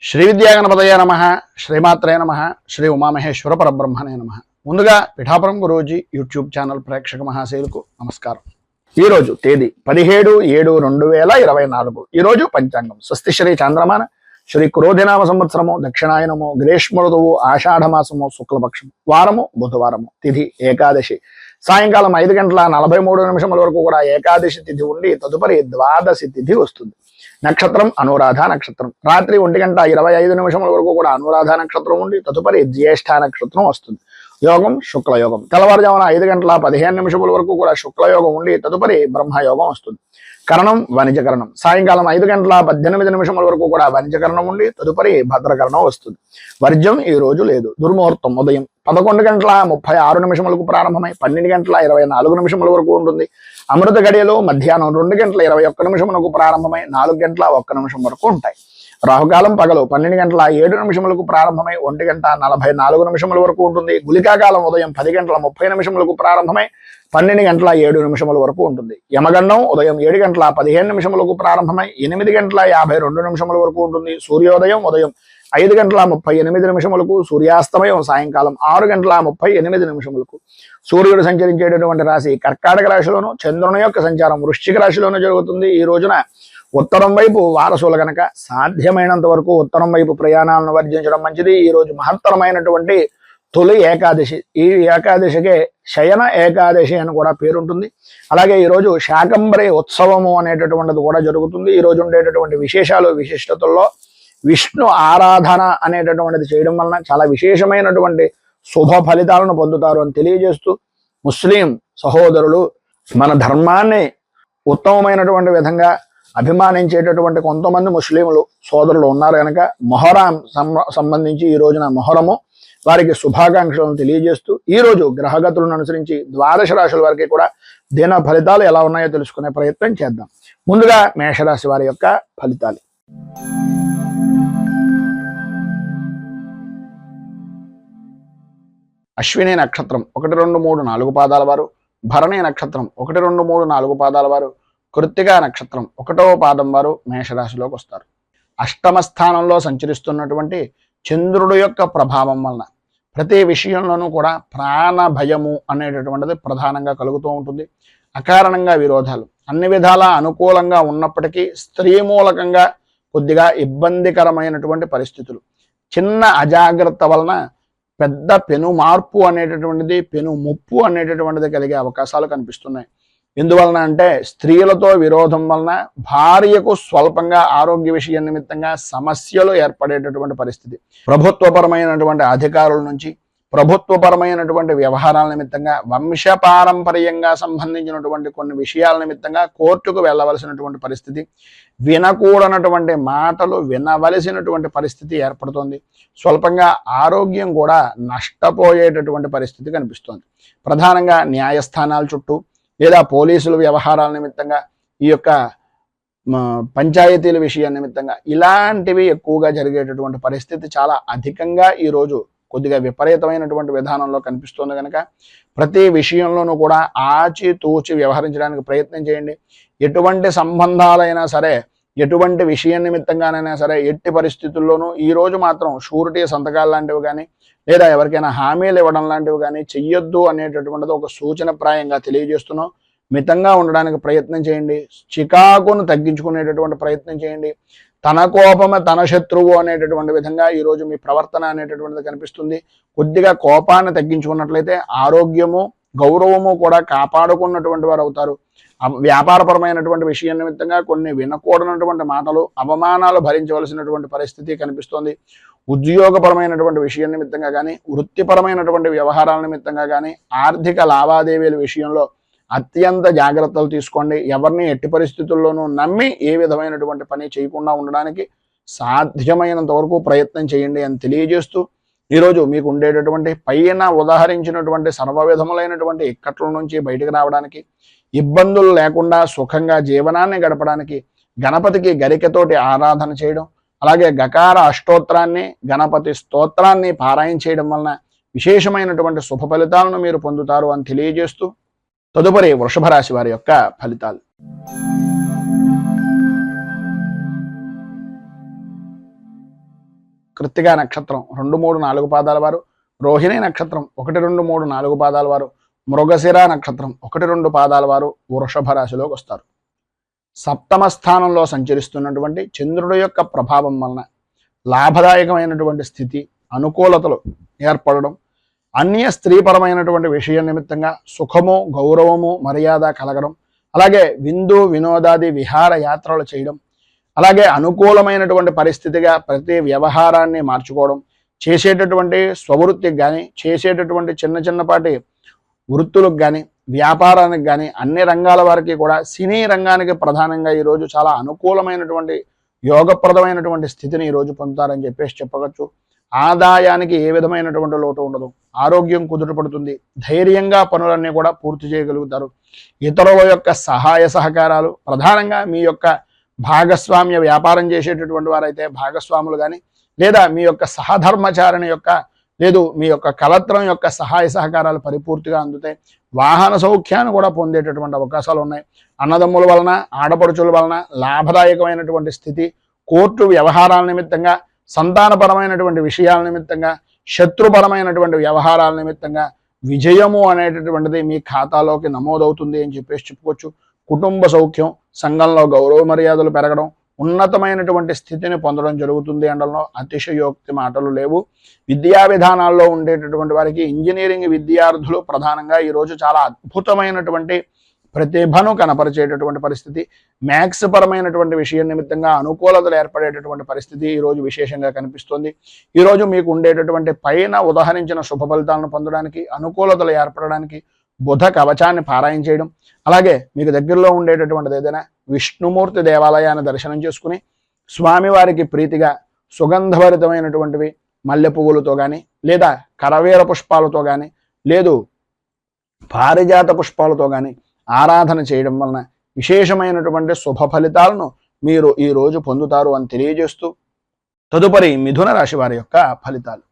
శ్రీ విద్యాగణపతయ నమ, శ్రీమాత్రే నమ, శ్రీ ఉమామహేశ్వర పరబ్రహ్మణే నమ. ముందుగా పిఠాపురం గురూజీ యూట్యూబ్ ఛానల్ ప్రేక్షక మహాశయులకు నమస్కారం. ఈరోజు తేదీ 17/7/2024. ఈరోజు పంచాంగం స్వస్తి శ్రీ చాంద్రమాన శ్రీ క్రోధినామ సంవత్సరము దక్షిణాయనము గ్రీష్మ ఋతువు ఆషాఢమాసము శుక్లపక్షము వారము బుధవారము తిథి ఏకాదశి సాయంకాలం 5:43 వరకు కూడా ఏకాదశి తిథి ఉండి తదుపరి ద్వాదశి తిథి వస్తుంది. నక్షత్రం అనురాధ నక్షత్రం. రాత్రి 1:25 వరకు కూడా అనురాధ నక్షత్రం ఉండి తదుపరి జ్యేష్ఠ నక్షత్రం వస్తుంది. యోగం శుక్లయోగం. తెల్లవారుజామున 5:15 వరకు కూడా శుక్లయోగం ఉండి తదుపరి బ్రహ్మయోగం వస్తుంది. కరణం వణిజకరణం. సాయంకాలం 5:18 వరకు కూడా వణిజకరణం ఉండి తదుపరి భద్రకరణం వస్తుంది. వర్జ్యం ఈ రోజు లేదు. దుర్ముహూర్తం ఉదయం 11:36 ప్రారంభమై 12:24 వరకు ఉంటుంది. అమృత గడియలు మధ్యాహ్నం 2:21 ప్రారంభమై 4:01 వరకు ఉంటాయి. రాహుకాలం పగలు 12:07 ప్రారంభమై 1:44 వరకు ఉంటుంది. గుళికాకాలం ఉదయం 10:30 ప్రారంభమై 12:07 వరకు ఉంటుంది. యమగండం ఉదయం 7:15 ప్రారంభమై 8:52 వరకు ఉంటుంది. సూర్యోదయం ఉదయం 5:38 సూర్యాస్తమయం సాయంకాలం 6:38 సూర్యుడు సంచరించేటటువంటి రాశి కర్కాటక రాశిలోను, చంద్రుని యొక్క సంచారం వృశ్చిక రాశిలోను జరుగుతుంది. ఈ రోజున ఉత్తరం వైపు వారసులు గనక సాధ్యమైనంత వరకు ఉత్తరం వైపు ప్రయాణాలను వర్జించడం మంచిది. ఈ రోజు మహత్తరమైనటువంటి తొలి ఏకాదశి. ఈ ఏకాదశికే శయన ఏకాదశి అని కూడా పేరుంటుంది. అలాగే ఈరోజు శాకంబరి ఉత్సవము అనేటటువంటిది కూడా జరుగుతుంది. ఈ రోజు ఉండేటటువంటి విశేషాలు విశిష్టతల్లో విష్ణు ఆరాధన అనేటటువంటిది చేయడం వలన చాలా విశేషమైనటువంటి శుభ ఫలితాలను పొందుతారు అని తెలియజేస్తూ, ముస్లిం సహోదరులు మన ధర్మాన్ని ఉత్తమమైనటువంటి విధంగా అభిమానించేటటువంటి కొంతమంది ముస్లింలు సోదరులు ఉన్నారు కనుక మొహరం సంబంధించి ఈ రోజున మొహరము వారికి శుభాకాంక్షలను తెలియజేస్తూ, ఈ రోజు గ్రహగతులను అనుసరించి ద్వాదశ రాశుల వారికి కూడా దిన ఫలితాలు ఎలా ఉన్నాయో తెలుసుకునే ప్రయత్నం చేద్దాం. ముందుగా మేషరాశి వారి యొక్క ఫలితాలు. అశ్విని నక్షత్రం 1, 2, 3, 4 పాదాల వారు, భరణి నక్షత్రం 1, 2, 3, 4 పాదాల వారు, కృత్తికా నక్షత్రం 1వ పాదం వారు మేషరాశిలోకి వస్తారు. అష్టమ స్థానంలో సంచరిస్తున్నటువంటి చంద్రుడు యొక్క ప్రభావం వలన ప్రతి విషయంలోనూ కూడా ప్రాణ భయము అనేటటువంటిది ప్రధానంగా కలుగుతూ ఉంటుంది. అకారణంగా విరోధాలు అన్ని విధాలా అనుకూలంగా ఉన్నప్పటికీ స్త్రీ మూలకంగా కొద్దిగా ఇబ్బందికరమైనటువంటి పరిస్థితులు, చిన్న అజాగ్రత్త వలన పెద్ద పెను మార్పు అనేటటువంటిది, పెను ముప్పు అనేటటువంటిది కలిగే అవకాశాలు కనిపిస్తున్నాయి. ఎందువలన అంటే స్త్రీలతో విరోధం వలన భార్యకు స్వల్పంగా ఆరోగ్య విషయం నిమిత్తంగా సమస్యలు ఏర్పడేటటువంటి పరిస్థితి, ప్రభుత్వపరమైనటువంటి అధికారుల నుంచి ప్రభుత్వపరమైనటువంటి వ్యవహారాల నిమిత్తంగా వంశపారంపర్యంగా సంబంధించినటువంటి కొన్ని విషయాల నిమిత్తంగా కోర్టుకు వెళ్ళవలసినటువంటి పరిస్థితి, వినకూడనటువంటి మాటలు వినవలసినటువంటి పరిస్థితి ఏర్పడుతోంది. స్వల్పంగా ఆరోగ్యం కూడా నష్టపోయేటటువంటి పరిస్థితి కనిపిస్తోంది. ప్రధానంగా న్యాయస్థానాల చుట్టూ లేదా పోలీసుల వ్యవహారాల నిమిత్తంగా, ఈ యొక్క పంచాయతీల విషయం నిమిత్తంగా ఇలాంటివి ఎక్కువగా జరిగేటటువంటి పరిస్థితి చాలా అధికంగా ఈరోజు కొద్దిగా విపరీతమైనటువంటి విధానంలో కనిపిస్తుంది కనుక ప్రతి విషయంలోనూ కూడా ఆచితూచి వ్యవహరించడానికి ప్రయత్నం చేయండి. ఎటువంటి సంబంధాలైనా సరే, ఎటువంటి విషయం నిమిత్తంగానైనా సరే ఎట్టి పరిస్థితుల్లోనూ ఈ రోజు మాత్రం షూరిటీ సంతకాలు లాంటివి కానీ లేదా ఎవరికైనా హామీలు ఇవ్వడం లాంటివి కానీ చెయ్యొద్దు అనేటటువంటిది ఒక సూచనప్రాయంగా తెలియజేస్తున్నాం. మితంగా ఉండడానికి ప్రయత్నం చేయండి. చికాకును తగ్గించుకునేటటువంటి ప్రయత్నం చేయండి. తన కోపమే తన శత్రువు అనేటటువంటి విధంగా ఈరోజు మీ ప్రవర్తన అనేటటువంటిది కనిపిస్తుంది. కొద్దిగా కోపాన్ని తగ్గించుకున్నట్లయితే ఆరోగ్యము గౌరవము కూడా కాపాడుకున్నటువంటి వారు అవుతారు. వ్యాపారపరమైనటువంటి విషయం నిమిత్తంగా కొన్ని వినకూడనటువంటి మాటలు, అవమానాలు భరించవలసినటువంటి పరిస్థితి కనిపిస్తోంది. ఉద్యోగపరమైనటువంటి విషయం నిమిత్తంగా కానీ, వృత్తిపరమైనటువంటి వ్యవహారాల నిమిత్తంగా కానీ, ఆర్థిక లావాదేవీల విషయంలో అత్యంత జాగ్రత్తలు తీసుకోండి. ఎవరిని ఎట్టి పరిస్థితుల్లోనూ నమ్మి ఏ విధమైనటువంటి పని చేయకుండా ఉండడానికి సాధ్యమైనంత వరకు ప్రయత్నం చేయండి అని తెలియజేస్తూ, ఈరోజు మీకు ఉండేటటువంటి పైన ఉదాహరించినటువంటి సర్వవిధములైనటువంటి ఇక్కట్ల నుంచి బయటకు రావడానికి, ఇబ్బందులు లేకుండా సుఖంగా జీవనాన్ని గడపడానికి గణపతికి గరికతోటి ఆరాధన చేయడం, అలాగే గకార అష్టోత్తరాన్ని గణపతి స్తోత్రాన్ని పారాయణ చేయడం వలన విశేషమైనటువంటి శుభ ఫలితాలను మీరు పొందుతారు అని తెలియజేస్తూ, తదుపరి వృషభ రాశి వారి యొక్క ఫలితాలు. కృత్తికా నక్షత్రం 2, 3, 4 పాదాల వారు, రోహిణి నక్షత్రం 1, 2, 3, 4 పాదాల వారు, మృగశిర నక్షత్రం 1, 2 పాదాల వారు వృషభ రాశిలోకి వస్తారు. సప్తమ స్థానంలో సంచరిస్తున్నటువంటి చంద్రుడి యొక్క ప్రభావం వలన లాభదాయకమైనటువంటి స్థితి, అనుకూలతలు ఏర్పడడం, అన్య స్త్రీపరమైనటువంటి విషయం నిమిత్తంగా సుఖము, గౌరవము, మర్యాద కలగడం, అలాగే విందు వినోదాది విహార యాత్రలు చేయడం, అలాగే అనుకూలమైనటువంటి పరిస్థితిగా ప్రతి వ్యవహారాన్ని మార్చుకోవడం, చేసేటటువంటి స్వవృత్తికి కానీ, చేసేటటువంటి చిన్నపాటి వృత్తులకు కానీ, వ్యాపారానికి కానీ, అన్ని రంగాల వారికి కూడా, సినీ రంగానికి ప్రధానంగా ఈరోజు చాలా అనుకూలమైనటువంటి యోగప్రదమైనటువంటి స్థితిని ఈరోజు పొందుతారని చెప్పేసి చెప్పవచ్చు. ఆదాయానికి ఏ విధమైనటువంటి లోటు ఉండదు, ఆరోగ్యం కుదుటపడుతుంది, ధైర్యంగా పనులన్నీ కూడా పూర్తి చేయగలుగుతారు. ఇతరుల యొక్క సహాయ సహకారాలు, ప్రధానంగా మీ యొక్క భాగస్వామ్య వ్యాపారం చేసేటటువంటి వారైతే భాగస్వాములు కానీ, లేదా మీ యొక్క సహధర్మచారిణి యొక్క లేదు మీ యొక్క కలత్రం యొక్క సహాయ సహకారాలు పరిపూర్తిగా అందుతాయి. వాహన సౌఖ్యాన్ని కూడా పొందేటటువంటి అవకాశాలు ఉన్నాయి. అన్నదమ్ముల వలన, ఆడపడుచుల వలన లాభదాయకమైనటువంటి స్థితి, కోర్టు వ్యవహారాల నిమిత్తంగా, సంతానపరమైనటువంటి విషయాల నిమిత్తంగా, శత్రుపరమైనటువంటి వ్యవహారాల నిమిత్తంగా విజయము అనేటటువంటిది మీ ఖాతాలోకి నమోదవుతుంది అని చెప్పేసి చెప్పుకోవచ్చు. కుటుంబ సౌఖ్యం, సంఘంలో గౌరవ మర్యాదలు పెరగడం, ఉన్నతమైనటువంటి స్థితిని పొందడం జరుగుతుంది అనడంలో అతిశయోక్తి మాటలు లేవు. విద్యా విధానాల్లో ఉండేటటువంటి వారికి, ఇంజనీరింగ్ విద్యార్థులు ప్రధానంగా ఈరోజు చాలా అద్భుతమైనటువంటి ప్రతిభను కనపరిచేటటువంటి పరిస్థితి, మ్యాథ్స్ పరమైనటువంటి విషయం నిమిత్తంగా అనుకూలతలు ఏర్పడేటటువంటి పరిస్థితి ఈరోజు విశేషంగా కనిపిస్తుంది. ఈరోజు మీకు ఉండేటటువంటి పైన ఉదహరించిన శుభ ఫలితాలను పొందడానికి, అనుకూలతలు ఏర్పడడానికి బుధ కవచాన్ని పారాయణ చేయడం, అలాగే మీకు దగ్గరలో ఉండేటటువంటిది ఏదైనా విష్ణుమూర్తి దేవాలయాన్ని దర్శనం చేసుకుని స్వామివారికి ప్రీతిగా సుగంధభరితమైనటువంటివి మల్లె పువ్వులతో కానీ, లేదా కరవేర పుష్పాలతో కానీ, లేదు పారిజాత పుష్పాలతో కానీ ఆరాధన చేయడం వలన విశేషమైనటువంటి శుభ ఫలితాలను మీరు ఈ రోజు పొందుతారు అని తెలియజేస్తూ, తదుపరి మిథున రాశి వారి యొక్క ఫలితాలు.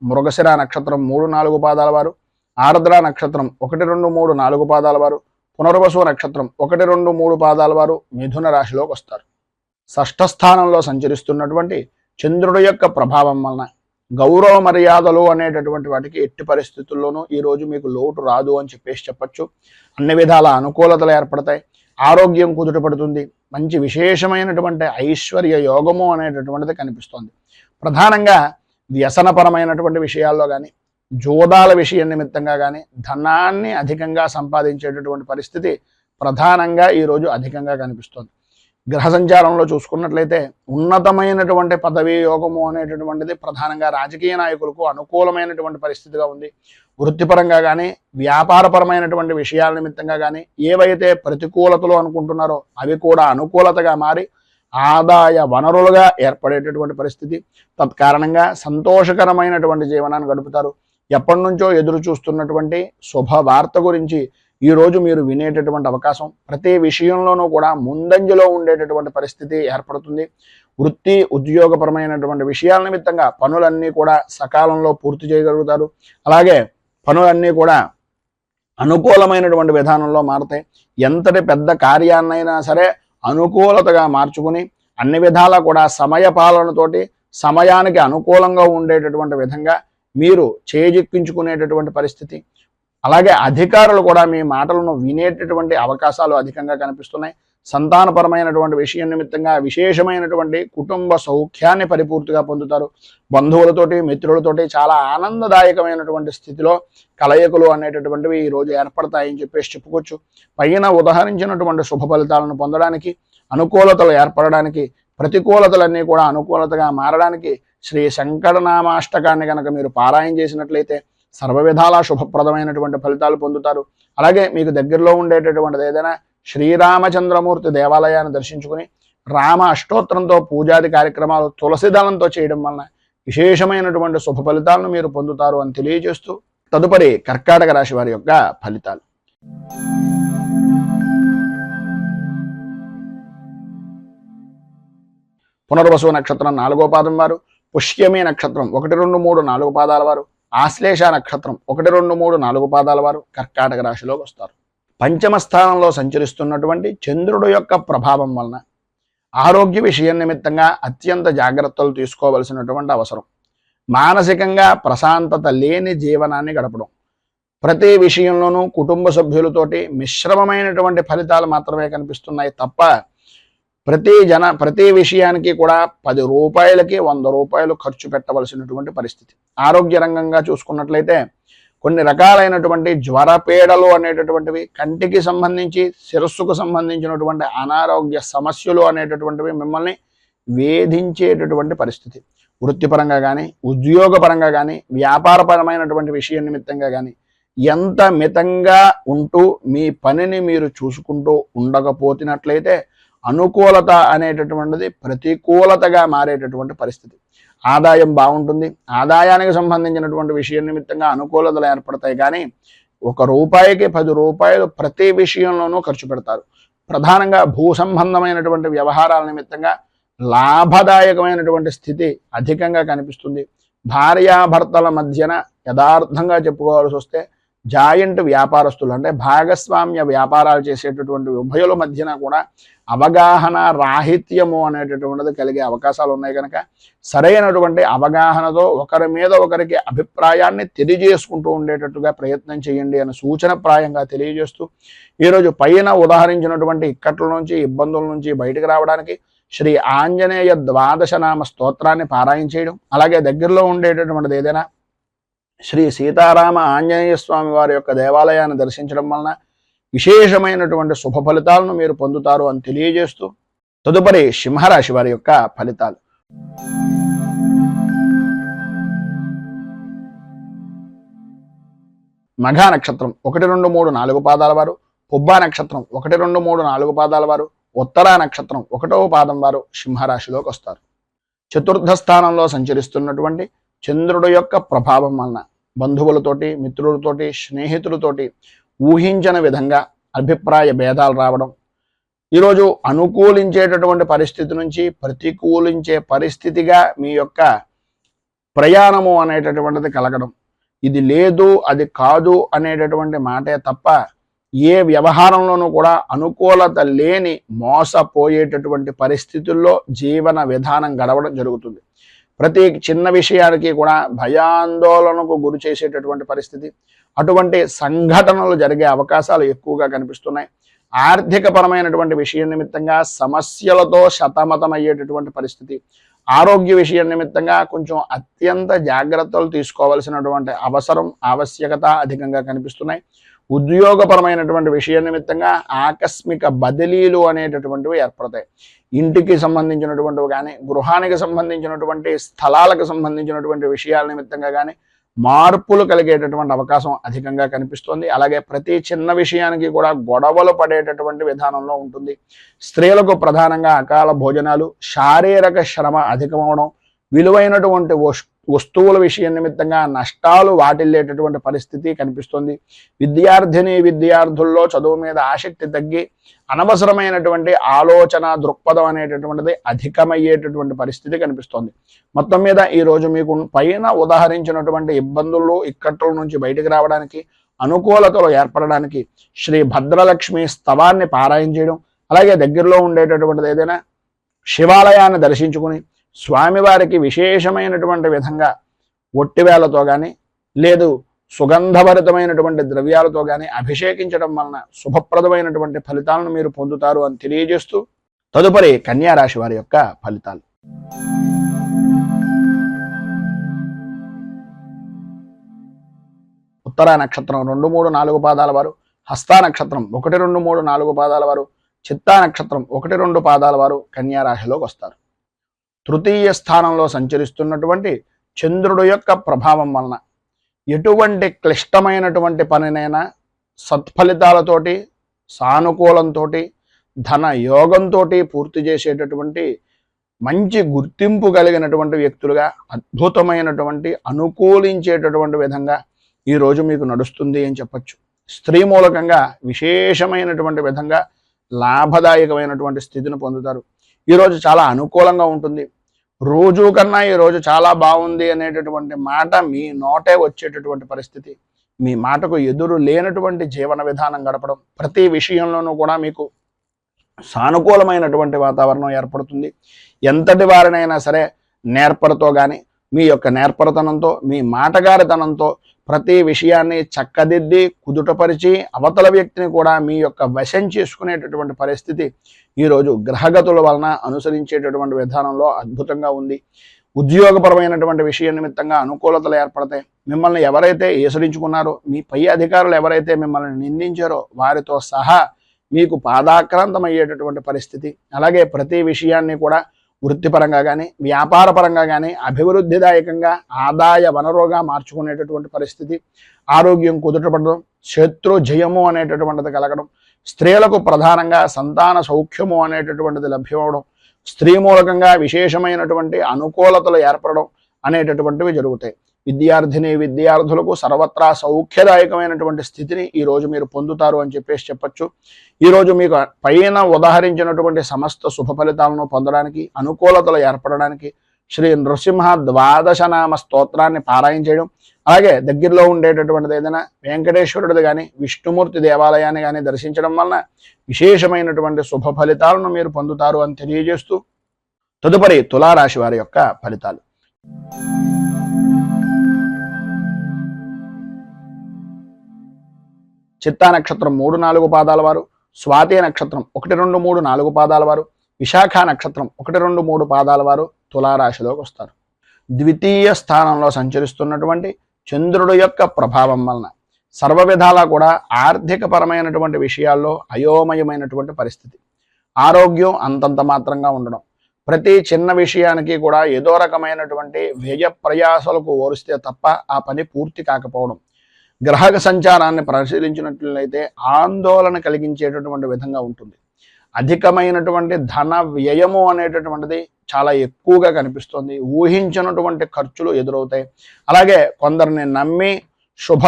మృగశిర నక్షత్రం 3, 4 పాదాల వారు, ఆర్ద్ర నక్షత్రం 1, 2, 3, 4 పాదాల వారు, పునర్వసు నక్షత్రం 1, 2, 3 పాదాల వారు మిథున రాశిలోకి వస్తారు. షష్ఠ స్థానంలో సంచరిస్తున్నటువంటి చంద్రుడి యొక్క ప్రభావం వలన గౌరవ మర్యాదలు అనేటటువంటి వాటికి ఎట్టి పరిస్థితుల్లోనూ ఈరోజు మీకు లోటు రాదు అని చెప్పేసి చెప్పచ్చు. అన్ని విధాల అనుకూలతలు ఏర్పడతాయి, ఆరోగ్యం కుదుటపడుతుంది, మంచి విశేషమైనటువంటి ఐశ్వర్య యోగము అనేటటువంటిది కనిపిస్తోంది. ప్రధానంగా వ్యసనపరమైనటువంటి విషయాల్లో కానీ, జోదాల విషయం నిమిత్తంగా కానీ ధనాన్ని అధికంగా సంపాదించేటటువంటి పరిస్థితి ప్రధానంగా ఈరోజు అధికంగా కనిపిస్తోంది. గ్రహ సంచారంలో చూసుకున్నట్లయితే ఉన్నతమైనటువంటి పదవీ యోగము అనేటటువంటిది ప్రధానంగా రాజకీయ నాయకులకు అనుకూలమైనటువంటి పరిస్థితిగా ఉంది. వృత్తిపరంగా కానీ, వ్యాపారపరమైనటువంటి విషయాల నిమిత్తంగా కానీ ఏవైతే ప్రతికూలతలు అనుకుంటున్నారో అవి కూడా అనుకూలతగా మారి ఆదాయ వనరులుగా ఏర్పడేటటువంటి పరిస్థితి. తత్కారణంగా సంతోషకరమైనటువంటి జీవనాన్ని గడుపుతారు. ఎప్పటి నుంచో ఎదురు చూస్తున్నటువంటి శుభవార్త గురించి ఈరోజు మీరు వినేటటువంటి అవకాశం, ప్రతి విషయంలోనూ కూడా ముందంజలో ఉండేటటువంటి పరిస్థితి ఏర్పడుతుంది. వృత్తి ఉద్యోగపరమైనటువంటి విషయాల నిమిత్తంగా పనులన్నీ కూడా సకాలంలో పూర్తి చేయగలుగుతారు. అలాగే పనులన్నీ కూడా అనుకూలమైనటువంటి విధానంలో మారుతాయి. ఎంతటి పెద్ద కార్యాన్నైనా సరే అనుకూలతగా మార్చుకుని అన్ని విధాలా కూడా సమయ పాలనతోటి సమయానికి అనుకూలంగా ఉండేటటువంటి విధంగా మీరు చేజిక్కించుకునేటటువంటి పరిస్థితి. అలాగే అధికారులు కూడా మీ మాటలను వినేటటువంటి అవకాశాలు అధికంగా కనిపిస్తున్నాయి. సంతానపరమైనటువంటి విషయం నిమిత్తంగా విశేషమైనటువంటి కుటుంబ సౌఖ్యాన్ని పరిపూర్తిగా పొందుతారు. బంధువులతోటి, మిత్రులతోటి చాలా ఆనందదాయకమైనటువంటి స్థితిలో కలయికలు అనేటటువంటివి ఈరోజు ఏర్పడతాయని చెప్పేసి చెప్పుకోవచ్చు. పైన ఉదహరించినటువంటి శుభ ఫలితాలను పొందడానికి, అనుకూలతలు ఏర్పడడానికి, ప్రతికూలతలన్నీ కూడా అనుకూలతగా మారడానికి శ్రీ శంకరనామాష్టకాన్ని కనుక మీరు పారాయణ చేసినట్లయితే సర్వ విధాలా శుభప్రదమైనటువంటి ఫలితాలు పొందుతారు. అలాగే మీకు దగ్గరలో ఉండేటటువంటిది ఏదైనా శ్రీరామచంద్రమూర్తి దేవాలయాన్ని దర్శించుకుని రామ అష్టోత్తరంతో పూజాది కార్యక్రమాలు తులసి దళంతో చేయడం వలన విశేషమైనటువంటి శుభ ఫలితాలను మీరు పొందుతారు అని తెలియజేస్తూ, తదుపరి కర్కాటక రాశి వారి యొక్క ఫలితాలు. పునర్వసు నక్షత్రం 4వ పాదం వారు, పుష్యమి నక్షత్రం 1, 2, 3, 4 పాదాల వారు, ఆశ్లేష నక్షత్రం 1, 2, 3, 4 పాదాల వారు కర్కాటక రాశిలోకి వస్తారు. పంచమ స్థానంలో సంచరిస్తున్నటువంటి చంద్రుడు యొక్క ప్రభావం వలన ఆరోగ్య విషయం నిమిత్తంగా అత్యంత జాగ్రత్తలు తీసుకోవలసినటువంటి అవసరం. మానసికంగా ప్రశాంతత లేని జీవనాన్ని గడపడం, ప్రతి విషయంలోనూ కుటుంబ సభ్యులతోటి మిశ్రమమైనటువంటి ఫలితాలు మాత్రమే కనిపిస్తున్నాయి తప్ప ప్రతి విషయానికి కూడా 10 రూపాయలకి 100 రూపాయలు ఖర్చు పెట్టవలసినటువంటి పరిస్థితి. ఆరోగ్య రంగంగా చూసుకున్నట్లయితే కొన్ని రకాలైనటువంటి జ్వరపీడలు అనేటటువంటివి, కంటికి సంబంధించి శిరస్సుకు సంబంధించినటువంటి అనారోగ్య సమస్యలు అనేటటువంటివి మిమ్మల్ని వేధించేటటువంటి పరిస్థితి. వృత్తిపరంగా కానీ, ఉద్యోగపరంగా కానీ, వ్యాపారపరమైనటువంటి విషయం నిమిత్తంగా కానీ ఎంత మితంగా ఉంటూ మీ పనిని మీరు చూసుకుంటూ ఉండకపోతున్నట్లయితే అనుకూలత అనేటటువంటిది ప్రతికూలతగా మారేటటువంటి పరిస్థితి. ఆదాయం బాగుంటుంది, ఆదాయానికి సంబంధించినటువంటి విషయం నిమిత్తంగా అనుకూలతలు ఏర్పడతాయి, కానీ 1 రూపాయికి 10 రూపాయలు ప్రతి విషయంలోనూ ఖర్చు పెడతారు. ప్రధానంగా భూ సంబంధమైనటువంటి వ్యవహారాల నిమిత్తంగా లాభదాయకమైనటువంటి స్థితి అధికంగా కనిపిస్తుంది. భార్యాభర్తల మధ్యన యథార్థంగా చెప్పుకోవాల్సి వస్తే జాయింట్ వ్యాపారస్తులు అంటే భాగస్వామ్య వ్యాపారాలు చేసేటటువంటి ఉభయుల మధ్యన కూడా అవగాహన రాహిత్యము అనేటటువంటిది కలిగే అవకాశాలు ఉన్నాయి. కనుక సరైనటువంటి అవగాహనతో ఒకరి మీద ఒకరికి అభిప్రాయాన్ని తెలియజేసుకుంటూ ఉండేటట్టుగా ప్రయత్నం చేయండి అని సూచనప్రాయంగా తెలియజేస్తూ ఈరోజు పైన ఉదాహరించినటువంటి ఇక్కట్ల నుంచి, ఇబ్బందుల నుంచి బయటకు రావడానికి శ్రీ ఆంజనేయ 12 నామ స్తోత్రాన్ని పారాయణ చేయడం, అలాగే దగ్గరలో ఉండేటటువంటిది ఏదైనా శ్రీ సీతారామ ఆంజనేయ స్వామి వారి యొక్క దేవాలయాన్ని దర్శించడం వలన విశేషమైనటువంటి శుభ ఫలితాలను మీరు పొందుతారు అని తెలియజేస్తూ తదుపరి సింహరాశి వారి యొక్క ఫలితాలు. మఘా నక్షత్రం 1, 2, 3, 4 పాదాల వారు, పుబ్బా నక్షత్రం 1, 2, 3, 4 పాదాల వారు, ఉత్తరా నక్షత్రం 1వ పాదం వారు సింహరాశిలోకి వస్తారు. చతుర్థ స్థానంలో సంచరిస్తున్నటువంటి చంద్రుడు యొక్క ప్రభావం వలన బంధువులతోటి, మిత్రులతోటి, స్నేహితులతోటి ఊహించిన విధంగా అభిప్రాయ భేదాలు రావడం, ఈరోజు అనుకూలించేటటువంటి పరిస్థితి నుంచి ప్రతికూలించే పరిస్థితిగా మీ యొక్క ప్రయాణము అనేటటువంటిది కలగడం, ఇది లేదు అది కాదు అనేటటువంటి మాటే తప్ప ఏ వ్యవహారంలోనూ కూడా అనుకూలత లేని మోసపోయేటటువంటి పరిస్థితుల్లో జీవన విధానం గడవడం జరుగుతుంది. ప్రతి చిన్న విషయానికి కూడా భయాందోళనకు గురి చేసేటటువంటి పరిస్థితి, అటువంటి సంఘటనలు జరిగే అవకాశాలు ఎక్కువగా కనిపిస్తున్నాయి. ఆర్థిక పరమైనటువంటి విషయం నిమిత్తంగా సమస్యలతో సతమతమయ్యేటటువంటి పరిస్థితి, ఆరోగ్య విషయం నిమిత్తంగా కొంచెం అత్యంత జాగ్రత్తలు తీసుకోవాల్సినటువంటి అవసరం, ఆవశ్యకత అధికంగా కనిపిస్తున్నాయి. ఉద్యోగపరమైనటువంటి విషయం నిమిత్తంగా ఆకస్మిక బదిలీలు అనేటటువంటివి ఏర్పడతాయి. ఇంటికి సంబంధించినటువంటివి కానీ, గృహానికి సంబంధించినటువంటి స్థలాలకు సంబంధించినటువంటి విషయాల నిమిత్తంగా కానీ మార్పులు కలిగేటటువంటి అవకాశం అధికంగా కనిపిస్తుంది. అలాగే ప్రతి చిన్న విషయానికి కూడా గొడవలు పడేటటువంటి విధానంలో ఉంటుంది. స్త్రీలకు ప్రధానంగా అకాల భోజనాలు, శారీరక శ్రమ అధికమవడం, విలువైనటువంటి వస్తువుల విషయం నిమిత్తంగా నష్టాలు వాటిల్లేటటువంటి పరిస్థితి కనిపిస్తుంది. విద్యార్థుల్లో చదువు మీద ఆసక్తి తగ్గి అనవసరమైనటువంటి ఆలోచన దృక్పథం అనేటటువంటిది అధికమయ్యేటటువంటి పరిస్థితి కనిపిస్తుంది. మొత్తం మీద ఈరోజు మీకు పైన ఉదాహరించినటువంటి ఇబ్బందులు, ఇక్కట్ల నుంచి బయటకు రావడానికి, అనుకూలతలు ఏర్పడడానికి శ్రీ భద్రలక్ష్మి స్తవాన్ని పారాయణ చేయడం, అలాగే దగ్గరలో ఉండేటటువంటిది ఏదైనా శివాలయాన్ని దర్శించుకుని స్వామివారికి విశేషమైనటువంటి విధంగా ఒట్టివేలతో కానీ, లేదు సుగంధభరితమైనటువంటి ద్రవ్యాలతో కానీ అభిషేకించడం వలన శుభప్రదమైనటువంటి ఫలితాలను మీరు పొందుతారు అని తెలియజేస్తూ తదుపరి కన్యా రాశి వారి యొక్క ఫలితాలు. ఉత్తరా నక్షత్రం 2, 3, 4 పాదాల వారు, హస్తా నక్షత్రం 1, 2, 3, 4 పాదాల వారు, చిత్తా నక్షత్రం 1, 2 పాదాల వారు కన్యా రాశిలోకి వస్తారు. తృతీయ స్థానంలో సంచరిస్తున్నటువంటి చంద్రుడు యొక్క ప్రభావం వలన ఎటువంటి క్లిష్టమైనటువంటి పనినైనా సత్ఫలితాలతోటి, సానుకూలంతో, ధన యోగంతో పూర్తి చేసేటటువంటి మంచి గుర్తింపు కలిగినటువంటి వ్యక్తులుగా అద్భుతమైనటువంటి అనుకూలించేటటువంటి విధంగా ఈరోజు మీకు నడుస్తుంది అని చెప్పచ్చు. స్త్రీ మూలకంగా విశేషమైనటువంటి విధంగా లాభదాయకమైనటువంటి స్థితిని పొందుతారు. ఈరోజు చాలా అనుకూలంగా ఉంటుంది. రోజు కన్నా ఈరోజు చాలా బాగుంది అనేటటువంటి మాట మీ నోటే వచ్చేటటువంటి పరిస్థితి. మీ మాటకు ఎదురు లేనటువంటి జీవన విధానం గడపడం, ప్రతి విషయంలోనూ కూడా మీకు సానుకూలమైనటువంటి వాతావరణం ఏర్పడుతుంది. ఎంతటి వారినైనా సరే నేర్పరతో కానీ, మీ యొక్క నేర్పరతనంతో, మీ మాటగారితనంతో ప్రతి విషయాన్ని చక్కదిద్ది కుదుటపరిచి అవతల వ్యక్తిని కూడా మీ యొక్క వశం చేసుకునేటటువంటి పరిస్థితి ఈరోజు గ్రహగతుల వలన అనుసరించేటటువంటి విధానంలో అద్భుతంగా ఉంది. ఉద్యోగపరమైనటువంటి విషయం నిమిత్తంగా అనుకూలతలు ఏర్పడతాయి. మిమ్మల్ని ఎవరైతే ఏసరించుకున్నారో, మీ పై అధికారులు ఎవరైతే మిమ్మల్ని నిందించారో వారితో సహా మీకు పాదాక్రాంతమయ్యేటటువంటి పరిస్థితి. అలాగే ప్రతి విషయాన్ని కూడా వృత్తిపరంగా కానీ, వ్యాపారపరంగా కానీ అభివృద్ధిదాయకంగా ఆదాయ వనరుగా మార్చుకునేటటువంటి పరిస్థితి. ఆరోగ్యం కుదుటపడడం, శత్రు జయము అనేటటువంటిది కలగడం, స్త్రీలకు ప్రధానంగా సంతాన సౌఖ్యము అనేటటువంటిది లభ్యమవడం, స్త్రీ మూలకంగా విశేషమైనటువంటి అనుకూలతలు ఏర్పడడం అనేటటువంటివి జరుగుతాయి. విద్యార్థులకు సర్వత్రా సౌఖ్యదాయకమైనటువంటి స్థితిని ఈరోజు మీరు పొందుతారు అని చెప్పొచ్చు. ఈరోజు మీకు పైన ఉదాహరించినటువంటి సమస్త శుభ ఫలితాలను పొందడానికి, అనుకూలతలు ఏర్పడడానికి శ్రీ నృసింహ ద్వాదశనామ స్తోత్రాన్ని పారాయణ చేయడం, అలాగే దగ్గరలో ఉండేటటువంటిది ఏదైనా వెంకటేశ్వరుడిది కానీ, విష్ణుమూర్తి దేవాలయాన్ని కానీ దర్శించడం వలన విశేషమైనటువంటి శుభ ఫలితాలను మీరు పొందుతారు అని తెలియజేస్తూ, తదుపరి తులారాశి వారి యొక్క ఫలితాలు. చిత్తా నక్షత్రం 3-4 పాదాల వారు, స్వాతి నక్షత్రం 1, 2, 3, 4 పాదాల వారు, విశాఖ నక్షత్రం 1, 2, 3 పాదాల వారు తులారాశిలోకి వస్తారు. ద్వితీయ స్థానంలో సంచరిస్తున్నటువంటి చంద్రుడు యొక్క ప్రభావం వలన సర్వ విధాలా కూడా ఆర్థికపరమైనటువంటి విషయాల్లో అయోమయమైనటువంటి పరిస్థితి. ఆరోగ్యం అంతంత మాత్రంగా ఉండడం, ప్రతి చిన్న విషయానికి కూడా ఏదో రకమైనటువంటి వ్యయ ప్రయాసాలకు ఓరిస్తే తప్ప ఆ పని పూర్తి కాకపోవడం, గ్రహ సంచారాన్ని పరిశీలించినట్లయితే ఆందోళన కలిగించేటటువంటి విధంగా ఉంటుంది. అధికమైనటువంటి ధన వ్యయము అనేటటువంటిది చాలా ఎక్కువగా కనిపిస్తుంది. ఊహించినటువంటి ఖర్చులు ఎదురవుతాయి. అలాగే కొందరిని నమ్మి శుభ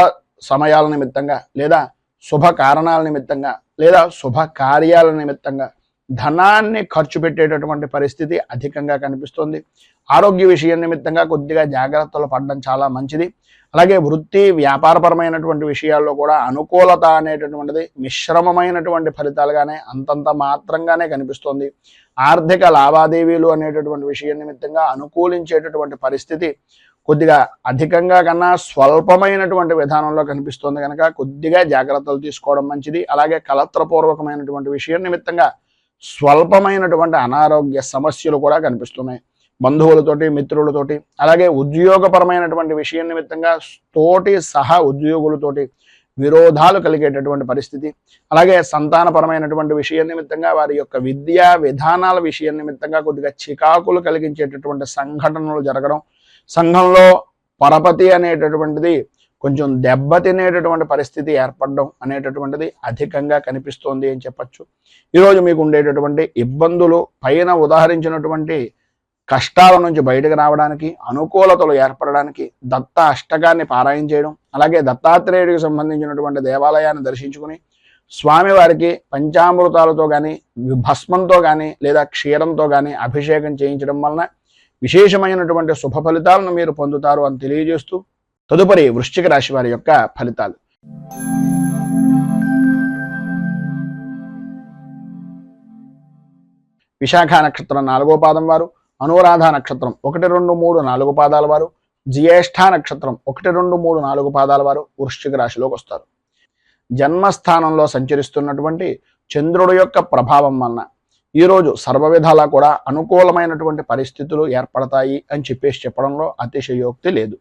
సమయాల నిమిత్తంగా, లేదా శుభ కారణాల నిమిత్తంగా, లేదా శుభ కార్యాల నిమిత్తంగా ధనాన్ని ఖర్చు పెట్టేటటువంటి పరిస్థితి అధికంగా కనిపిస్తుంది. ఆరోగ్య విషయం నిమిత్తంగా కొద్దిగా జాగ్రత్తలు పడడం చాలా మంచిది. అలాగే వృత్తి వ్యాపారపరమైనటువంటి విషయాల్లో కూడా అనుకూలత అనేటటువంటిది మిశ్రమమైనటువంటి ఫలితాలుగానే అంతంత మాత్రంగానే కనిపిస్తుంది. ఆర్థిక లావాదేవీలు అనేటటువంటి విషయం నిమిత్తంగా అనుకూలించేటటువంటి పరిస్థితి కొద్దిగా అధికంగా కన్నా స్వల్పమైనటువంటి విధానంలో కనిపిస్తుంది కనుక కొద్దిగా జాగ్రత్తలు తీసుకోవడం మంచిది. అలాగే కలత్రపూర్వకమైనటువంటి విషయం నిమిత్తంగా స్వల్పమైనటువంటి అనారోగ్య సమస్యలు కూడా కనిపిస్తున్నాయి. బంధువులతోటి, మిత్రులతోటి, అలాగే ఉద్యోగపరమైనటువంటి విషయం నిమిత్తంగా తోటి సహా ఉద్యోగులతోటి విరోధాలు కలిగేటటువంటి పరిస్థితి. అలాగే సంతానపరమైనటువంటి విషయం నిమిత్తంగా వారి యొక్క విద్యా విధానాల విషయం నిమిత్తంగా కొద్దిగా చికాకులు కలిగించేటటువంటి సంఘటనలు జరగడం, సంఘంలో పరపతి అనేటటువంటిది కొంచెం దెబ్బతినేటటువంటి పరిస్థితి ఏర్పడడం అనేటటువంటిది అధికంగా కనిపిస్తోంది అని చెప్పచ్చు. ఈరోజు మీకు ఉండేటటువంటి ఇబ్బందులు పైన ఉదాహరించినటువంటి కష్టాల నుంచి బయటకు రావడానికి, అనుకూలతలు ఏర్పడడానికి దత్త అష్టకాన్ని పారాయణ చేయడం, అలాగే దత్తాత్రేయుడికి సంబంధించినటువంటి దేవాలయాన్ని దర్శించుకుని స్వామివారికి పంచామృతాలతో కానీ, భస్మంతో కానీ, లేదా క్షీరంతో కానీ అభిషేకం చేయించడం వలన విశేషమైనటువంటి శుభ ఫలితాలను మీరు పొందుతారు అని తెలియజేస్తూ, తదుపరి వృశ్చిక రాశి వారి యొక్క ఫలితాలు. విశాఖ నక్షత్రం 4వ పాదం వారు, అనురాధ నక్షత్రం 1, 2, 3, 4 పాదాల వారు, జ్యేష్ఠ నక్షత్రం 1, 2, 3, 4 పాదాల వారు వృశ్చిక రాశిలోకి వస్తారు. జన్మస్థానంలో సంచరిస్తున్నటువంటి చంద్రుడు యొక్క ప్రభావం వలన ఈరోజు సర్వ విధాలా కూడా అనుకూలమైనటువంటి పరిస్థితులు ఏర్పడతాయి అని చెప్పడంలో అతిశయోక్తి లేదు.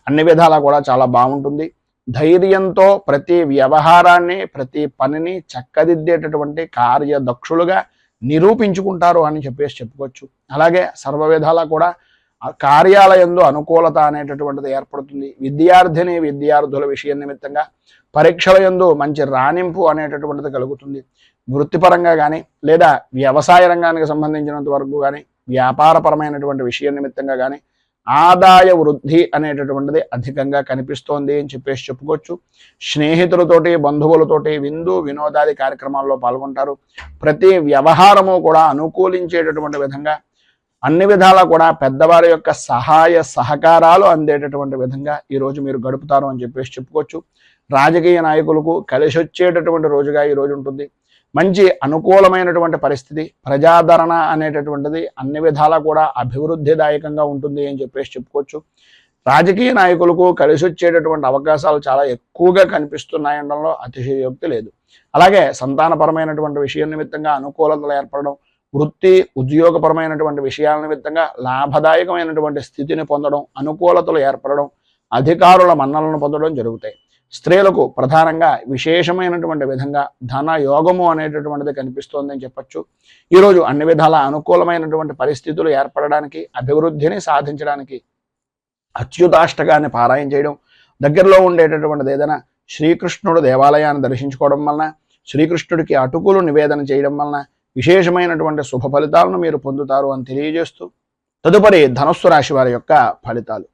అన్ని విధాలా కూడా చాలా బాగుంటుంది. ధైర్యంతో ప్రతి వ్యవహారాన్ని, ప్రతి పనిని చక్కదిద్దేటటువంటి కార్యదక్షులుగా నిరూపించుకుంటారు అని చెప్పుకోవచ్చు. అలాగే సర్వ విధాలా కూడా కార్యాలయంలో అనుకూలత అనేటటువంటిది ఏర్పడుతుంది. విద్యార్థుల విషయం నిమిత్తంగా పరీక్షల యందు మంచి రాణింపు అనేటటువంటిది కలుగుతుంది. వృత్తిపరంగా కానీ, లేదా వ్యవసాయ రంగానికి సంబంధించినంత వరకు కానీ, వ్యాపారపరమైనటువంటి విషయం నిమిత్తంగా కానీ ఆదాయ వృద్ధి అనేటటువంటిది అధికంగా కనిపిస్తోంది అని చెప్పుకోవచ్చు. స్నేహితులతోటి, బంధువులతోటి విందు వినోదాది కార్యక్రమాల్లో పాల్గొంటారు. ప్రతి వ్యవహారము కూడా అనుకూలించేటటువంటి విధంగా అన్ని విధాలా కూడా పెద్దవారి యొక్క సహాయ సహకారాలు అందేటటువంటి విధంగా ఈరోజు మీరు గడుపుతారు అని చెప్పుకోవచ్చు. రాజకీయ నాయకులకు కలిసి వచ్చేటటువంటి రోజుగా ఈ రోజు ఉంటుంది. మంచి అనుకూలమైనటువంటి పరిస్థితి, ప్రజాదరణ అనేటటువంటిది అన్ని విధాలా కూడా అభివృద్ధిదాయకంగా ఉంటుంది అని చెప్పేసి చెప్పుకోవచ్చు. రాజకీయ నాయకులకు కలిసి వచ్చేటటువంటి అవకాశాలు చాలా ఎక్కువగా కనిపిస్తున్నాయనడంలో అతిశయోక్తి లేదు. అలాగే సంతానపరమైనటువంటి విషయం నిమిత్తంగా అనుకూలతలు ఏర్పడడం, వృత్తి ఉద్యోగపరమైనటువంటి విషయాల నిమిత్తంగా లాభదాయకమైనటువంటి స్థితిని పొందడం, అనుకూలతలు ఏర్పడడం, అధికారుల మన్నలను పొందడం జరుగుతాయి. స్త్రీలకు ప్రధానంగా విశేషమైనటువంటి విధంగా ధన యోగము అనేటటువంటిది కనిపిస్తోందని చెప్పచ్చు. ఈరోజు అన్ని విధాల అనుకూలమైనటువంటి పరిస్థితులు ఏర్పడడానికి, అభివృద్ధిని సాధించడానికి అచ్యుతాష్టకాన్ని పారాయణ చేయడం, దగ్గరలో ఉండేటటువంటిది ఏదైనా శ్రీకృష్ణుడు దేవాలయాన్ని దర్శించుకోవడం వలన, శ్రీకృష్ణుడికి అటుకులు నివేదన చేయడం వలన విశేషమైనటువంటి శుభ ఫలితాలను మీరు పొందుతారు అని తెలియజేస్తూ, తదుపరి ధనుస్సు రాశి వారి యొక్క ఫలితాలు.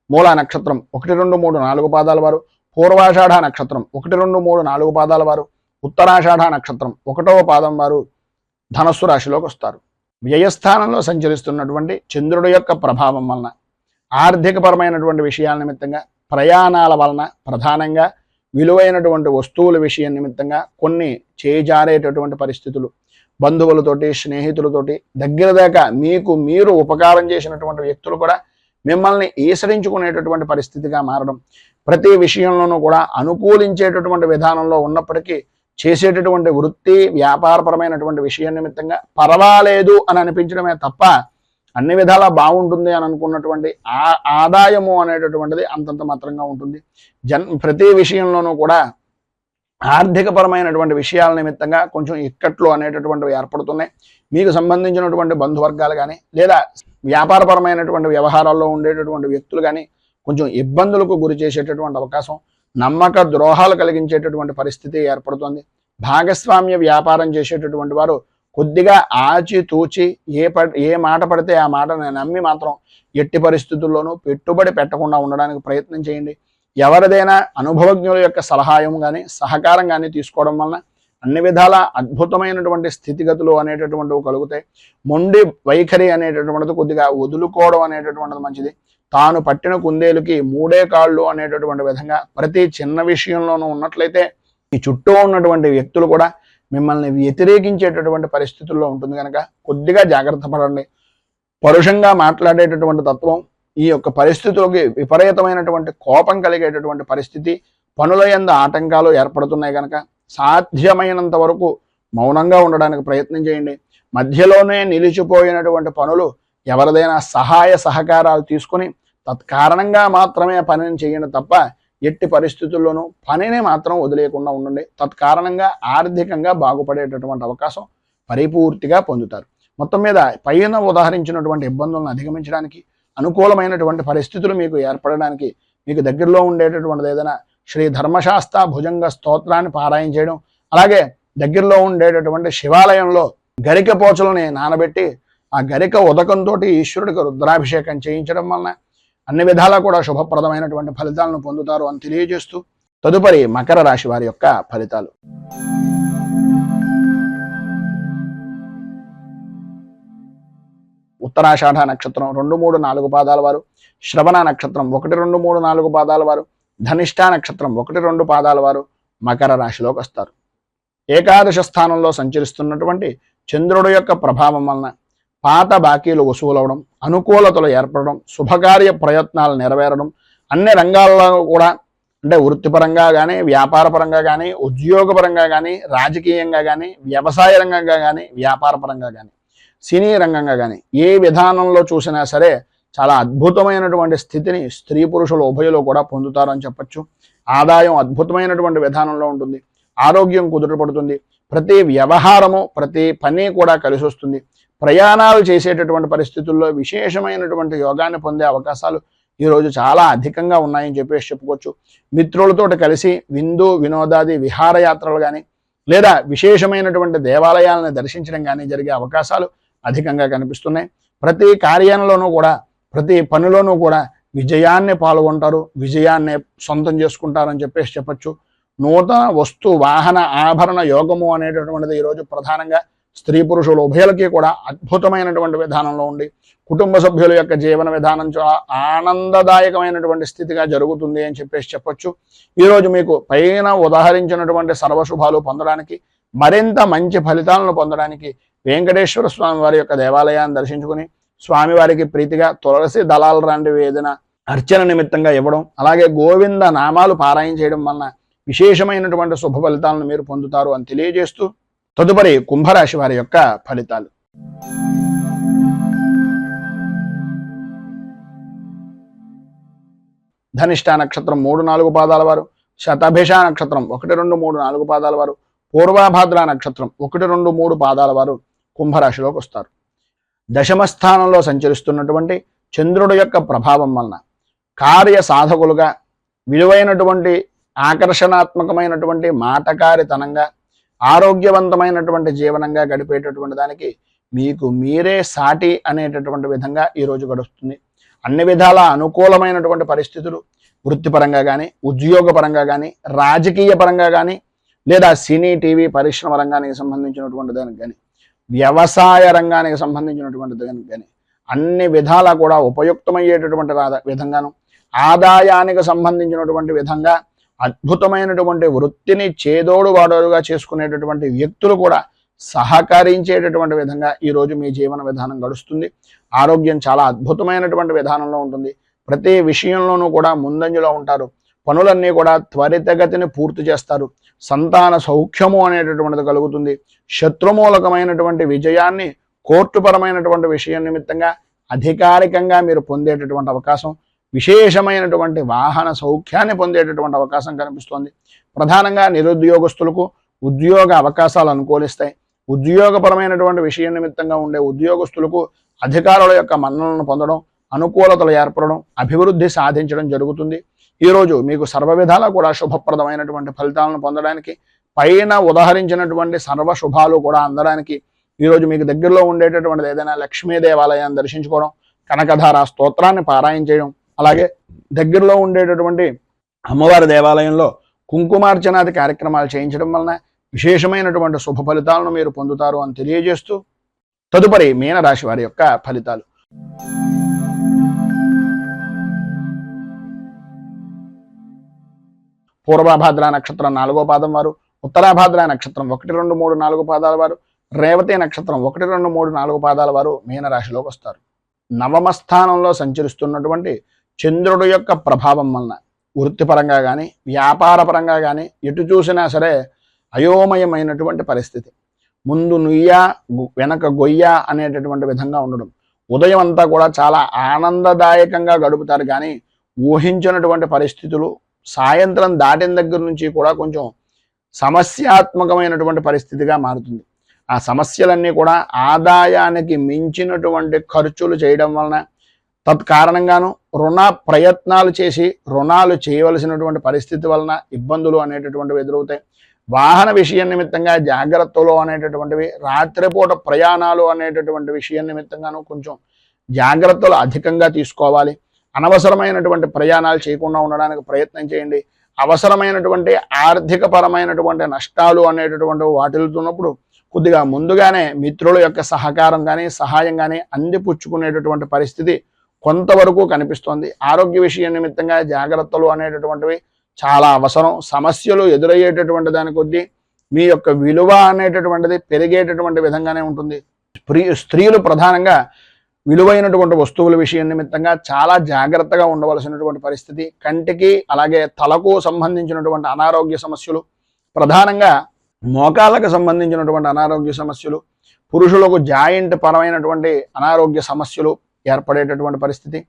మూలా నక్షత్రం 1, 2, 3, 4 పాదాల వారు, పూర్వాషాఢ నక్షత్రం 1, 2, 3, 4 పాదాల వారు, ఉత్తరాషాఢ నక్షత్రం 1వ పాదం వారు ధనస్సు రాశిలోకి వస్తారు. వ్యయస్థానంలో సంచరిస్తున్నటువంటి చంద్రుడి యొక్క ప్రభావం వలన ఆర్థికపరమైనటువంటి విషయాల నిమిత్తంగా, ప్రయాణాల వలన, ప్రధానంగా విలువైనటువంటి వస్తువుల విషయం నిమిత్తంగా కొన్ని చేజారేటటువంటి పరిస్థితులు, బంధువులతోటి, స్నేహితులతోటి, దగ్గర దాకా మీకు మీరు ఉపకారం చేసినటువంటి వ్యక్తులు కూడా మిమ్మల్ని ఈసరించుకునేటటువంటి పరిస్థితిగా మారడం, ప్రతి విషయంలోనూ కూడా అనుకూలించేటటువంటి విధానంలో ఉన్నప్పటికీ చేసేటటువంటి వృత్తి వ్యాపారపరమైనటువంటి విషయం నిమిత్తంగా పర్వాలేదు అని అనిపించడమే తప్ప అన్ని విధాలా బాగుంటుంది అని అనుకున్నటువంటి ఆదాయము అనేటటువంటిది అంతంత మాత్రంగా ఉంటుంది. ప్రతి విషయంలోనూ కూడా ఆర్థికపరమైనటువంటి విషయాల నిమిత్తంగా కొంచెం ఇక్కట్లు అనేటటువంటివి ఏర్పడుతున్నాయి. మీకు సంబంధించినటువంటి బంధువర్గాలు కానీ, లేదా వ్యాపారపరమైనటువంటి వ్యవహారాల్లో ఉండేటటువంటి వ్యక్తులు కానీ కొంచెం ఇబ్బందులకు గురి చేసేటటువంటి అవకాశం, నమ్మక ద్రోహాలు కలిగించేటటువంటి పరిస్థితి ఏర్పడుతుంది. భాగస్వామ్య వ్యాపారం చేసేటటువంటి వారు కొద్దిగా ఆచితూచి ఏ మాట పడితే ఆ మాటను నమ్మి మాత్రం ఎట్టి పరిస్థితుల్లోనూ పెట్టుబడి పెట్టకుండా ఉండడానికి ప్రయత్నం చేయండి. ఎవరిదైనా అనుభవజ్ఞుల యొక్క సలహాయం కానీ, సహకారం కానీ తీసుకోవడం వలన అన్ని విధాల అద్భుతమైనటువంటి స్థితిగతులు అనేటటువంటివి కలుగుతాయి. మొండి వైఖరి అనేటటువంటిది కొద్దిగా వదులుకోవడం అనేటటువంటిది మంచిది. తాను పట్టిన కుందేలుకి 3 కాళ్ళు అనేటటువంటి విధంగా ప్రతి చిన్న విషయంలోనూ ఉన్నట్లయితే ఈ చుట్టూ ఉన్నటువంటి వ్యక్తులు కూడా మిమ్మల్ని వ్యతిరేకించేటటువంటి పరిస్థితుల్లో ఉంటుంది కనుక కొద్దిగా జాగ్రత్త పడండి. పరుషంగా మాట్లాడేటటువంటి తత్వం, ఈ యొక్క పరిస్థితులకి విపరీతమైనటువంటి కోపం కలిగేటటువంటి పరిస్థితి, పనుల యందు ఆటంకాలు ఏర్పడుతున్నాయి కనుక సాధ్యమైనంత వరకు మౌనంగా ఉండడానికి ప్రయత్నం చేయండి. మధ్యలోనే నిలిచిపోయినటువంటి పనులు ఎవరిదైనా సహాయ సహకారాలు తీసుకుని తత్కారణంగా మాత్రమే పనిని చేయండి తప్ప ఎట్టి పరిస్థితుల్లోనూ పనిని మాత్రం వదిలేయకుండా ఉండండి. తత్కారణంగా ఆర్థికంగా బాగుపడేటటువంటి అవకాశం పరిపూర్తిగా పొందుతారు. మొత్తం మీద పైన ఉదాహరించినటువంటి ఇబ్బందులను అధిగమించడానికి, అనుకూలమైనటువంటి పరిస్థితులు మీకు ఏర్పడడానికి మీకు దగ్గరలో ఉండేటటువంటిది ఏదైనా శ్రీ ధర్మశాస్త్ర భుజంగ స్తోత్రాన్ని పారాయణ చేయడం, అలాగే దగ్గరలో ఉండేటటువంటి శివాలయంలో గరిక పోచలని నానబెట్టి ఆ గరిక ఉదకంతో ఈశ్వరుడికి రుద్రాభిషేకం చేయించడం వలన అన్ని విధాలా కూడా శుభప్రదమైనటువంటి ఫలితాలను పొందుతారు అని తెలియజేస్తూ, తదుపరి మకర రాశి వారి యొక్క ఫలితాలు. ఉత్తరాషాఢ నక్షత్రం 2, 3, 4 పాదాల వారు, శ్రవణ నక్షత్రం 1, 2, 3, 4 పాదాల వారు, ధనిష్ఠా నక్షత్రం 1, 2 పాదాల వారు మకర రాశిలోకి వస్తారు. ఏకాదశ స్థానంలో సంచరిస్తున్నటువంటి చంద్రుడి యొక్క ప్రభావం వలన పాత బాకీలు వసూలవడం, అనుకూలతలు ఏర్పడడం, శుభకార్య ప్రయత్నాలు నెరవేరడం, అన్ని రంగాల్లో కూడా అంటే వృత్తిపరంగా కానీ, వ్యాపారపరంగా కానీ, ఉద్యోగపరంగా కానీ, రాజకీయంగా కానీ, వ్యవసాయ రంగంగా కానీ, వ్యాపారపరంగా కానీ, సినీ రంగంగా కానీ ఏ విధానంలో చూసినా సరే చాలా అద్భుతమైనటువంటి స్థితిని స్త్రీ పురుషులు ఉభయులు కూడా పొందుతారని చెప్పచ్చు. ఆదాయం అద్భుతమైనటువంటి విధానంలో ఉంటుంది. ఆరోగ్యం కుదుటపడుతుంది. ప్రతి వ్యవహారము, ప్రతి పని కూడా కలిసి వస్తుంది. ప్రయాణాలు చేసేటటువంటి పరిస్థితుల్లో విశేషమైనటువంటి యోగాన్ని పొందే అవకాశాలు ఈరోజు చాలా అధికంగా ఉన్నాయని చెప్పేసి చెప్పుకోవచ్చు. మిత్రులతో కలిసి విందు వినోదాది విహారయాత్రలు కానీ, లేదా విశేషమైనటువంటి దేవాలయాలను దర్శించడం కానీ జరిగే అవకాశాలు అధికంగా కనిపిస్తున్నాయి. ప్రతి కార్యంలోనూ కూడా, ప్రతి పనిలోనూ కూడా విజయాన్ని పాల్గొంటారు, విజయాన్ని సొంతం చేసుకుంటారని చెప్పేసి చెప్పచ్చు. నూతన వస్తు వాహన ఆభరణ యోగము అనేటటువంటిది ఈరోజు ప్రధానంగా స్త్రీ పురుషులు ఉభయులకి కూడా అద్భుతమైనటువంటి విధానంలో ఉండి కుటుంబ సభ్యుల యొక్క జీవన విధానం చాలా ఆనందదాయకమైనటువంటి స్థితిగా జరుగుతుంది అని చెప్పొచ్చు. ఈరోజు మీకు పైన ఉదాహరించినటువంటి సర్వశుభాలు పొందడానికి, మరింత మంచి ఫలితాలను పొందడానికి వెంకటేశ్వర స్వామి వారి యొక్క దేవాలయాన్ని దర్శించుకుని స్వామివారికి ప్రీతిగా తులసి దళాల లాంటివి ఏదైనా అర్చన నిమిత్తంగా ఇవ్వడం, అలాగే గోవింద నామాలు పారాయణ చేయడం వలన విశేషమైనటువంటి శుభ ఫలితాలను మీరు పొందుతారు అని తెలియజేస్తూ తదుపరి కుంభరాశి వారి యొక్క ఫలితాలు. ధనిష్ట నక్షత్రం 3-4 పాదాల వారు, శతభిష నక్షత్రం 1, 2, 3, 4 పాదాల వారు, పూర్వభాద్ర నక్షత్రం 1, 2, 3 పాదాల వారు కుంభరాశిలోకి వస్తారు. దశమ స్థానంలో సంచరిస్తున్నటువంటి చంద్రుడి యొక్క ప్రభావం వలన కార్య సాధకులుగా, విలువైనటువంటి ఆకర్షణాత్మకమైనటువంటి మాటకారితనంగా, ఆరోగ్యవంతమైనటువంటి జీవనంగా గడిపేటటువంటి దానికి మీకు మీరే సాటి అనేటటువంటి విధంగా ఈరోజు గడుస్తుంది. అన్ని విధాల అనుకూలమైనటువంటి పరిస్థితులు వృత్తిపరంగా కానీ, ఉద్యోగపరంగా కానీ, రాజకీయ పరంగా కానీ, లేదా సినీ టీవీ పరిశ్రమ రంగానికి సంబంధించినటువంటి దానికి కానీ, వ్యవసాయ రంగానికి సంబంధించినటువంటి దానికి కానీ అన్ని విధాలా కూడా ఉపయుక్తమయ్యేటటువంటి విధంగాను, ఆదాయానికి సంబంధించినటువంటి విధంగా అద్భుతమైనటువంటి వృత్తిని చేదోడు వాడోడుగా చేసుకునేటటువంటి వ్యక్తులు కూడా సహకరించేటటువంటి విధంగా ఈరోజు మీ జీవన విధానం గడుస్తుంది. ఆరోగ్యం చాలా అద్భుతమైనటువంటి విధానంలో ఉంటుంది. ప్రతి విషయంలోనూ కూడా ముందంజలో ఉంటారు. పనులన్నీ కూడా త్వరితగతిని పూర్తి చేస్తారు. సంతాన సౌఖ్యము అనేటటువంటిది కలుగుతుంది. శత్రుమూలకమైనటువంటి విజయాన్ని కోర్టుపరమైనటువంటి విషయం నిమిత్తంగా అధికారికంగా మీరు పొందేటటువంటి అవకాశం, విశేషమైనటువంటి వాహన సౌఖ్యాన్ని పొందేటటువంటి అవకాశం కనిపిస్తోంది. ప్రధానంగా నిరుద్యోగస్తులకు ఉద్యోగ అవకాశాలు అనుకూలిస్తాయి. ఉద్యోగపరమైనటువంటి విషయం నిమిత్తంగా ఉండే ఉద్యోగస్తులకు అధికారుల యొక్క మన్ననలను పొందడం, అనుకూలతలు ఏర్పడడం, అభివృద్ధి సాధించడం జరుగుతుంది. ఈరోజు మీకు సర్వ విధాలా కూడా శుభప్రదమైనటువంటి ఫలితాలను పొందడానికి, పైన ఉదాహరించినటువంటి సర్వ శుభాలు కూడా అందడానికి ఈరోజు మీకు దగ్గరలో ఉండేటటువంటిది ఏదైనా లక్ష్మీ దేవాలయాన్ని దర్శించుకోవడం, కనకధార స్తోత్రాన్ని పారాయణ చేయడం, అలాగే దగ్గరలో ఉండేటటువంటి అమ్మవారి దేవాలయంలో కుంకుమార్చనాది కార్యక్రమాలు చేయించడం వలన విశేషమైనటువంటి శుభ ఫలితాలను మీరు పొందుతారు అని తెలియజేస్తూ తదుపరి మీనరాశి వారి యొక్క ఫలితాలు. పూర్వభాద్ర నక్షత్రం 4వ పాదం వారు, ఉత్తరాభాద్ర నక్షత్రం 1, 2, 3, 4 పాదాల వారు, రేవతి నక్షత్రం 1, 2, 3, 4 పాదాల వారు మీనరాశిలోకి వస్తారు. నవమ స్థానంలో సంచరిస్తున్నటువంటి చంద్రుడు యొక్క ప్రభావం వలన వృత్తిపరంగా కానీ, వ్యాపారపరంగా కానీ ఎటు చూసినా సరే అయోమయమైనటువంటి పరిస్థితి. ముందు నుయ్య వెనక గొయ్య అనేటటువంటి విధంగా ఉండడం. ఉదయం అంతా కూడా చాలా ఆనందదాయకంగా గడుపుతారు, కానీ ఊహించినటువంటి పరిస్థితులు సాయంత్రం దాటిన దగ్గర నుంచి కూడా కొంచెం సమస్యాత్మకమైనటువంటి పరిస్థితిగా మారుతుంది. ఆ సమస్యలన్నీ కూడా ఆదాయానికి మించినటువంటి ఖర్చులు చేయడం వలన, తత్కారణంగాను రుణ ప్రయత్నాలు చేసి రుణాలు చేయవలసినటువంటి పరిస్థితి వలన ఇబ్బందులు అనేటటువంటివి ఎదురవుతాయి. వాహన విషయం నిమిత్తంగా జాగ్రత్తలు అనేటటువంటివి, రాత్రిపూట ప్రయాణాలు అనేటటువంటి విషయం నిమిత్తంగాను కొంచెం జాగ్రత్తలు అధికంగా తీసుకోవాలి. అనవసరమైనటువంటి ప్రయాణాలు చేయకుండా ఉండడానికి ప్రయత్నం చేయండి. అవసరమైనటువంటి ఆర్థిక పరమైనటువంటి నష్టాలు అనేటటువంటి వాటిల్తున్నప్పుడు కొద్దిగా ముందుగానే మిత్రుల యొక్క సహకారం కానీ, సహాయం కానీ అందిపుచ్చుకునేటటువంటి పరిస్థితి కొంతవరకు కనిపిస్తోంది. ఆరోగ్య విషయం నిమిత్తంగా జాగ్రత్తలు అనేటటువంటివి చాలా అవసరం. సమస్యలు ఎదురయ్యేటటువంటి దాని కొద్దీ మీ యొక్క విలువ అనేటటువంటిది పెరిగేటటువంటి విధంగానే ఉంటుంది. స్త్రీలు ప్రధానంగా విలువైనటువంటి వస్తువుల విషయం నిమిత్తంగా చాలా జాగ్రత్తగా ఉండవలసినటువంటి పరిస్థితి. కంటికి అలాగే తలకు సంబంధించినటువంటి అనారోగ్య సమస్యలు, ప్రధానంగా మోకాళ్ళకు సంబంధించినటువంటి అనారోగ్య సమస్యలు, పురుషులకు జాయింట్ పరమైనటువంటి అనారోగ్య సమస్యలు ఏర్పడేటటువంటి పరిస్థితి.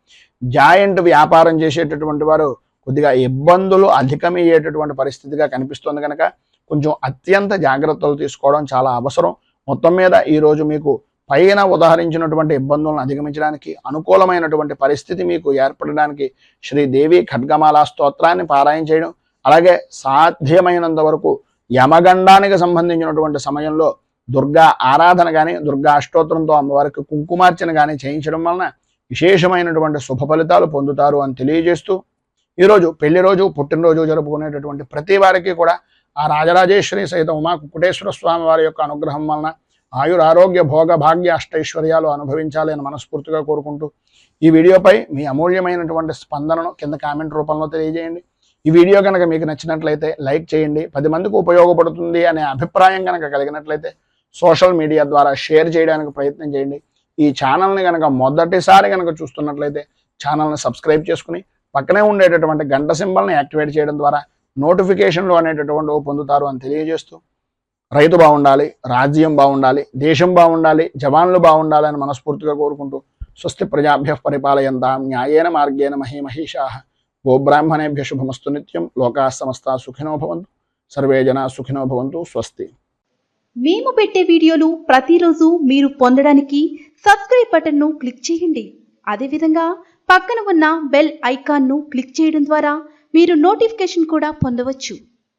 జాయింట్ వ్యాపారం చేసేటటువంటి వారు కొద్దిగా ఇబ్బందులు అధికమయ్యేటటువంటి పరిస్థితిగా కనిపిస్తుంది కనుక కొంచెం అత్యంత జాగ్రత్తలు తీసుకోవడం చాలా అవసరం. మొత్తం మీద ఈరోజు మీకు పైన ఉదాహరించినటువంటి ఇబ్బందులను అధిగమించడానికి, అనుకూలమైనటువంటి పరిస్థితి మీకు ఏర్పడడానికి శ్రీదేవి ఖడ్గమాల స్తోత్రాన్ని పారాయణ చేయడం, అలాగే సాధ్యమైనంత వరకు యమగండానికి సంబంధించినటువంటి సమయంలో దుర్గా ఆరాధన కానీ, దుర్గా అష్టోత్తరంతో అమ్మవారికి కుంకుమార్చన కానీ చేయించడం వలన విశేషమైనటువంటి శుభ ఫలితాలు పొందుతారు అని తెలియజేస్తూ ఈరోజు పెళ్లి రోజు, పుట్టినరోజు జరుపుకునేటటువంటి ప్రతి వారికి కూడా ఆ రాజరాజేశ్వరి సహిత ఉమా కుకుటేశ్వర స్వామి వారి యొక్క అనుగ్రహం వలన, ఆయురారోగ్య భోగ భాగ్య అష్టైశ్వర్యాలు అనుభవించాలి అని మనస్ఫూర్తిగా కోరుకుంటూ ఈ వీడియోపై మీ అమూల్యమైనటువంటి స్పందనను కింద కామెంట్ రూపంలో తెలియజేయండి. ఈ వీడియో కనుక మీకు నచ్చినట్లయితే లైక్ చేయండి. 10 మందికి ఉపయోగపడుతుంది అనే అభిప్రాయం కనుక కలిగినట్లయితే సోషల్ మీడియా ద్వారా షేర్ చేయడానికి ప్రయత్నం చేయండి. ఈ ఛానల్ని కనుక మొదటిసారి కనుక చూస్తున్నట్లయితే ఛానల్ని సబ్స్క్రైబ్ చేసుకుని పక్కనే ఉండేటటువంటి గంట సింబల్ని యాక్టివేట్ చేయడం ద్వారా నోటిఫికేషన్లు అనేటటువంటి పొందుతారు అని తెలియజేస్తూ రైతు బాగుండాలి, రాజ్యం బాగుండాలి, దేశం బాగుండాలి, జవాన్లు బాగుండాలి అని మనస్ఫూర్తిగా కోరుకుంటూ స్వస్తి ప్రజాభ్యః పరిపాలయంతాం న్యాయేన మార్గేణ మహీమహీషాః గోబ్రాహ్మణేభ్యః శుభమస్తు నిత్యం. లోకాః సమస్తాః సుఖినో భవంతు. సర్వే జనాః సుఖినో భవంతు. స్వస్తి. మేము పెట్టే వీడియోలు ప్రతిరోజు మీరు పొందడానికి సబ్స్క్రైబ్ బటన్ను క్లిక్ చేయండి. అదేవిధంగా పక్కన ఉన్న బెల్ ఐకాన్ను క్లిక్ చేయడం ద్వారా మీరు నోటిఫికేషన్ కూడా పొందవచ్చు.